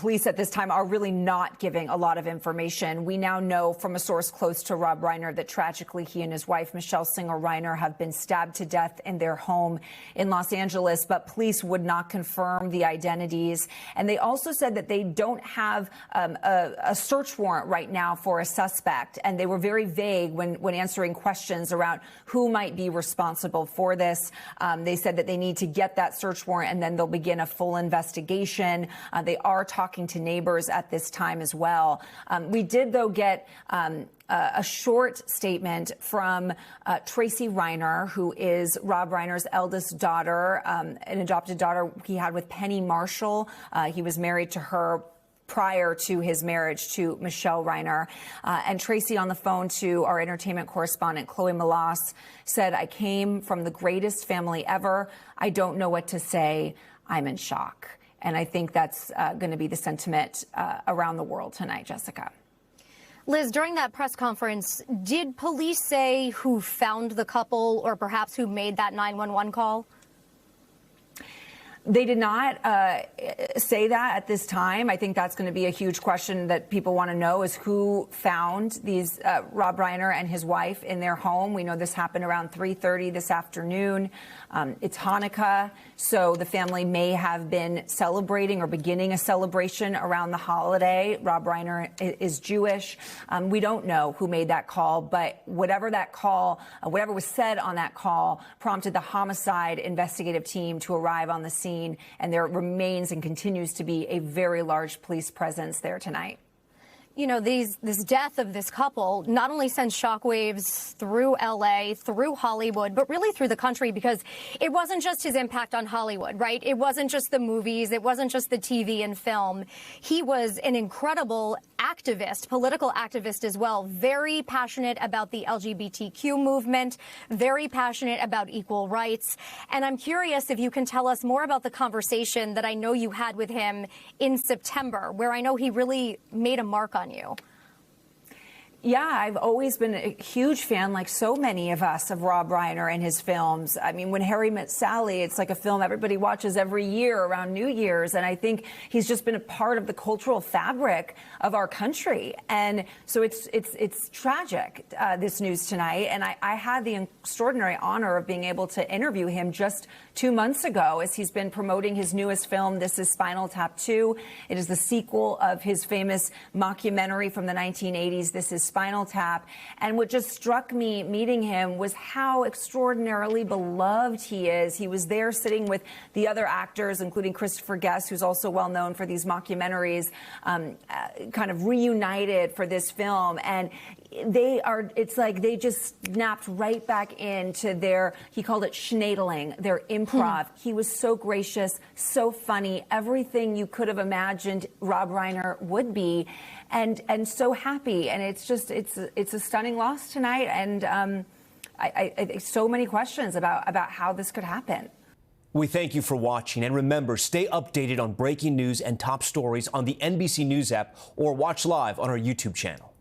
Police at this time are really not giving a lot of information. We now know from a source close to Rob Reiner that tragically he and his wife, Michele Singer Reiner, have been stabbed to death in their home in Los Angeles, but police would not confirm the identities. And they also said that they don't have a search warrant right now for a suspect. And they were very vague when answering questions around who might be responsible for this. They said that they need to get that search warrant and then they'll begin a full investigation. They are talking to neighbors at this time as well. We did, though, get a short statement from Tracy Reiner, who is Rob Reiner's eldest daughter, an adopted daughter he had with Penny Marshall. He was married to her prior to his marriage to Michele Reiner. And Tracy, on the phone to our entertainment correspondent, Chloe Malas, said, "I came from the greatest family ever. I don't know what to say. I'm in shock." And I think that's going to be the sentiment around the world tonight, Jessica. Liz, during that press conference, did police say who found the couple or perhaps who made that 911 call? They did not say that at this time. I think that's going to be a huge question that people want to know is who found these Rob Reiner and his wife in their home. We know this happened around 3:30 this afternoon. It's Hanukkah, so the family may have been celebrating or beginning a celebration around the holiday. Rob Reiner is Jewish. We don't know who made that call, but whatever that call, whatever was said on that call prompted the homicide investigative team to arrive on the scene. And there remains and continues to be a very large police presence there tonight. You know, this death of this couple not only sends shockwaves through L.A., through Hollywood, but really through the country, because it wasn't just his impact on Hollywood, right? It wasn't just the movies. It wasn't just the TV and film. He was an incredible activist, political activist as well, very passionate about the LGBTQ movement, very passionate about equal rights. And I'm curious if you can tell us more about the conversation that I know you had with him in September, where I know he really made a mark on you. Yeah, I've always been a huge fan, like so many of us, of Rob Reiner and his films. I mean, When Harry Met Sally, it's like a film everybody watches every year around New Year's. And I think he's just been a part of the cultural fabric of our country. And so it's tragic, this news tonight. And I had the extraordinary honor of being able to interview him just 2 months ago as he's been promoting his newest film. This is Spinal Tap 2. It is the sequel of his famous mockumentary from the 1980s. This is Spinal Tap. And what just struck me meeting him was how extraordinarily beloved he is. He was there sitting with the other actors, including Christopher Guest, who's also well known for these mockumentaries, kind of reunited for this film. And it's like they just snapped right back into their, he called it schnadeling, their improv. He was so gracious, so funny, everything you could have imagined Rob Reiner would be, and so happy. And it's just, it's a stunning loss tonight. And I so many questions about how this could happen. We thank you for watching, and remember, stay updated on breaking news and top stories on the NBC News app or watch live on our YouTube channel.